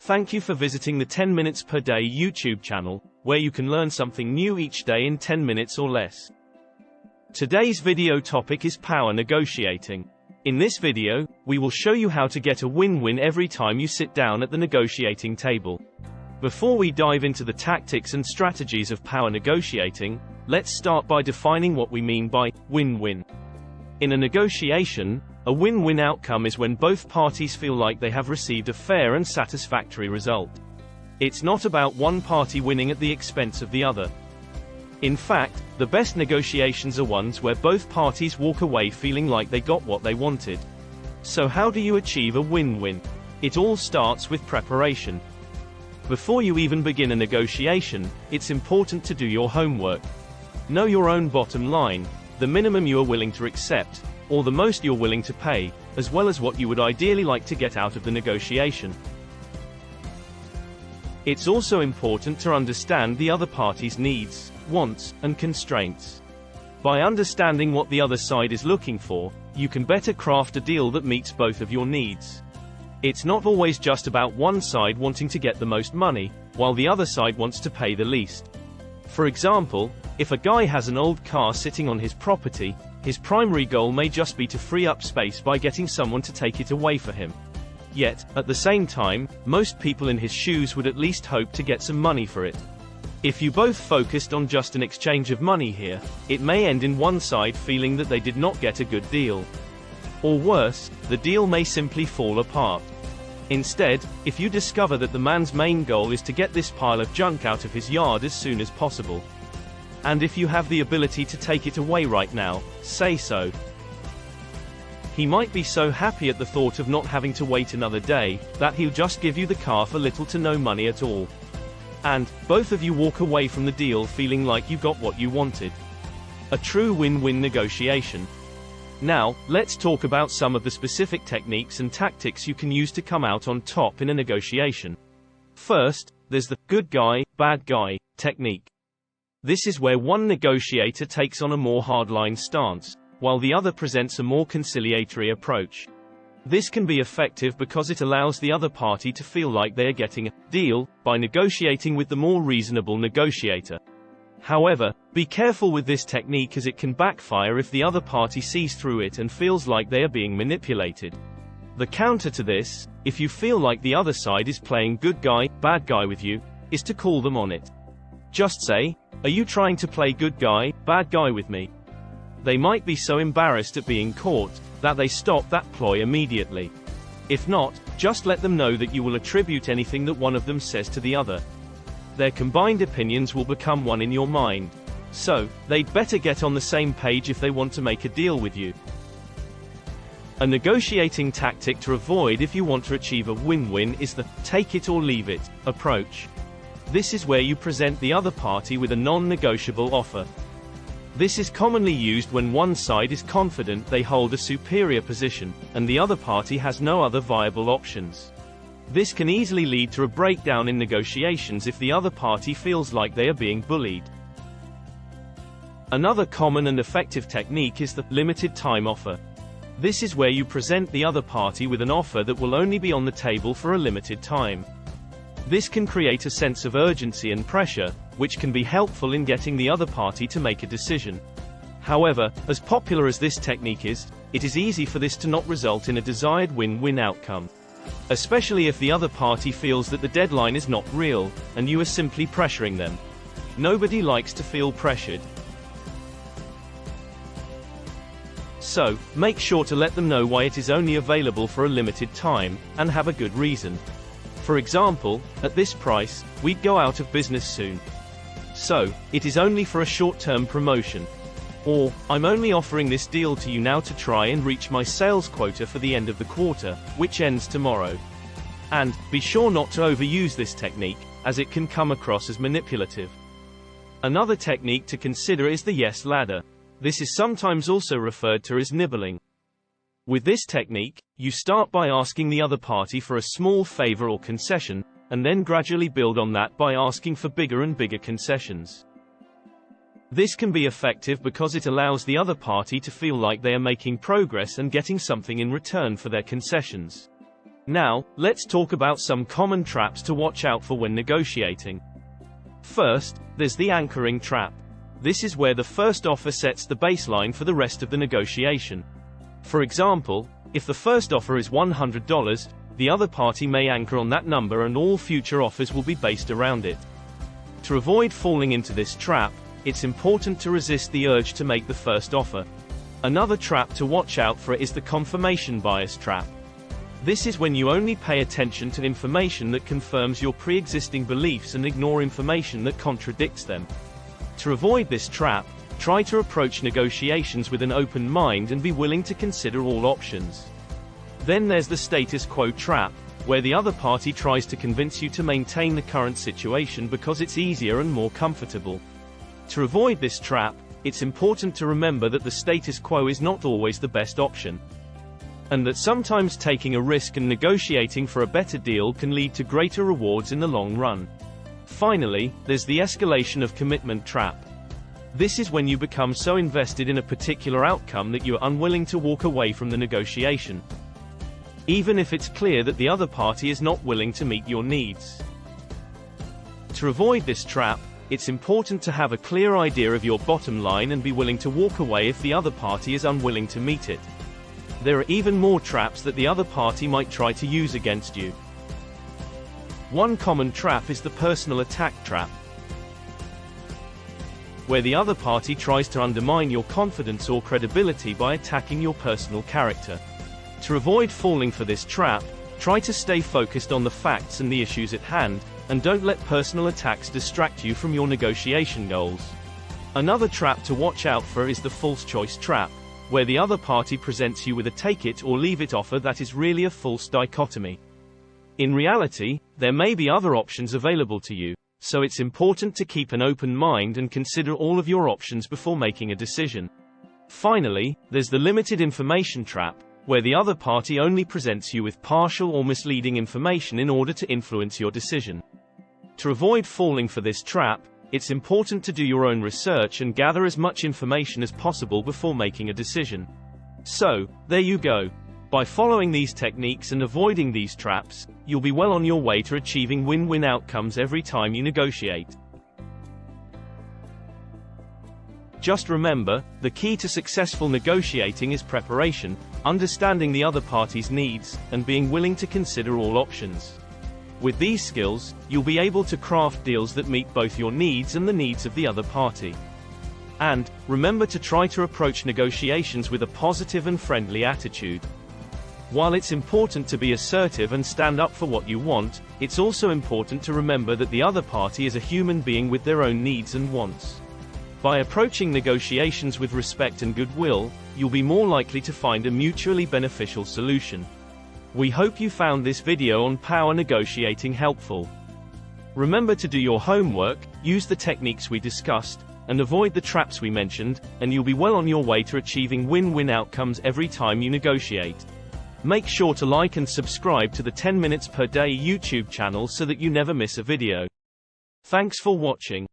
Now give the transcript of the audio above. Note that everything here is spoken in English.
Thank you for visiting the 10 Minutes Per Day YouTube channel, where you can learn something new each day in 10 minutes or less. Today's video topic is power negotiating. In this video, we will show you how to get a win-win every time you sit down at the negotiating table. Before we dive into the tactics and strategies of power negotiating, let's start by defining what we mean by win-win. In a negotiation, a win-win outcome is when both parties feel like they have received a fair and satisfactory result. It's not about one party winning at the expense of the other. In fact, the best negotiations are ones where both parties walk away feeling like they got what they wanted. So how do you achieve a win-win? It all starts with preparation. Before you even begin a negotiation, it's important to do your homework. Know your own bottom line, the minimum you are willing to accept, or the most you're willing to pay, as well as what you would ideally like to get out of the negotiation. It's also important to understand the other party's needs, wants, and constraints. By understanding what the other side is looking for, you can better craft a deal that meets both of your needs. It's not always just about one side wanting to get the most money, while the other side wants to pay the least. For example, if a guy has an old car sitting on his property, his primary goal may just be to free up space by getting someone to take it away for him. Yet, at the same time, most people in his shoes would at least hope to get some money for it. If you both focused on just an exchange of money here, it may end in one side feeling that they did not get a good deal. Or worse, the deal may simply fall apart. Instead, if you discover that the man's main goal is to get this pile of junk out of his yard as soon as possible, and if you have the ability to take it away right now, say so. He might be so happy at the thought of not having to wait another day, that he'll just give you the car for little to no money at all. And, both of you walk away from the deal feeling like you got what you wanted. A true win-win negotiation. Now, let's talk about some of the specific techniques and tactics you can use to come out on top in a negotiation. First, there's the good guy, bad guy technique. This is where one negotiator takes on a more hardline stance, while the other presents a more conciliatory approach. This can be effective because it allows the other party to feel like they are getting a deal by negotiating with the more reasonable negotiator. However, be careful with this technique as it can backfire if the other party sees through it and feels like they are being manipulated. The counter to this, if you feel like the other side is playing good guy, bad guy with you, is to call them on it. Just say, "Are you trying to play good guy, bad guy with me?" They might be so embarrassed at being caught, that they stop that ploy immediately. If not, just let them know that you will attribute anything that one of them says to the other. Their combined opinions will become one in your mind. So, they'd better get on the same page if they want to make a deal with you. A negotiating tactic to avoid if you want to achieve a win-win is the take it or leave it approach. This is where you present the other party with a non-negotiable offer. This is commonly used when one side is confident they hold a superior position, and the other party has no other viable options. This can easily lead to a breakdown in negotiations if the other party feels like they are being bullied. Another common and effective technique is the limited time offer. This is where you present the other party with an offer that will only be on the table for a limited time. This can create a sense of urgency and pressure, which can be helpful in getting the other party to make a decision. However, as popular as this technique is, it is easy for this to not result in a desired win-win outcome. Especially if the other party feels that the deadline is not real, and you are simply pressuring them. Nobody likes to feel pressured. So, make sure to let them know why it is only available for a limited time, and have a good reason. For example, at this price, we'd go out of business soon. So, it is only for a short-term promotion. Or, I'm only offering this deal to you now to try and reach my sales quota for the end of the quarter, which ends tomorrow. And, be sure not to overuse this technique, as it can come across as manipulative. Another technique to consider is the yes ladder. This is sometimes also referred to as nibbling. With this technique, you start by asking the other party for a small favor or concession, and then gradually build on that by asking for bigger and bigger concessions. This can be effective because it allows the other party to feel like they are making progress and getting something in return for their concessions. Now, let's talk about some common traps to watch out for when negotiating. First, there's the anchoring trap. This is where the first offer sets the baseline for the rest of the negotiation. For example, if the first offer is $100, the other party may anchor on that number and all future offers will be based around it. To avoid falling into this trap, it's important to resist the urge to make the first offer. Another trap to watch out for is the confirmation bias trap. This is when you only pay attention to information that confirms your pre-existing beliefs and ignore information that contradicts them. To avoid this trap, try to approach negotiations with an open mind and be willing to consider all options. Then there's the status quo trap, where the other party tries to convince you to maintain the current situation because it's easier and more comfortable. To avoid this trap, it's important to remember that the status quo is not always the best option, and that sometimes taking a risk and negotiating for a better deal can lead to greater rewards in the long run. Finally, there's the escalation of commitment trap. This is when you become so invested in a particular outcome that you're unwilling to walk away from the negotiation, even if it's clear that the other party is not willing to meet your needs. To avoid this trap, it's important to have a clear idea of your bottom line and be willing to walk away if the other party is unwilling to meet it. There are even more traps that the other party might try to use against you. One common trap is the personal attack trap, where the other party tries to undermine your confidence or credibility by attacking your personal character. To avoid falling for this trap, try to stay focused on the facts and the issues at hand, and don't let personal attacks distract you from your negotiation goals. Another trap to watch out for is the false choice trap, where the other party presents you with a take it or leave it offer that is really a false dichotomy. In reality, there may be other options available to you, so it's important to keep an open mind and consider all of your options before making a decision. Finally, there's the limited information trap, where the other party only presents you with partial or misleading information in order to influence your decision. To avoid falling for this trap, it's important to do your own research and gather as much information as possible before making a decision. So, there you go. By following these techniques and avoiding these traps, you'll be well on your way to achieving win-win outcomes every time you negotiate. Just remember, the key to successful negotiating is preparation, understanding the other party's needs, and being willing to consider all options. With these skills, you'll be able to craft deals that meet both your needs and the needs of the other party. And, remember to try to approach negotiations with a positive and friendly attitude. While it's important to be assertive and stand up for what you want, it's also important to remember that the other party is a human being with their own needs and wants. By approaching negotiations with respect and goodwill, you'll be more likely to find a mutually beneficial solution. We hope you found this video on power negotiating helpful. Remember to do your homework, use the techniques we discussed, and avoid the traps we mentioned, and you'll be well on your way to achieving win-win outcomes every time you negotiate. Make sure to like and subscribe to the 10 Minutes Per Day YouTube channel so that you never miss a video. Thanks for watching.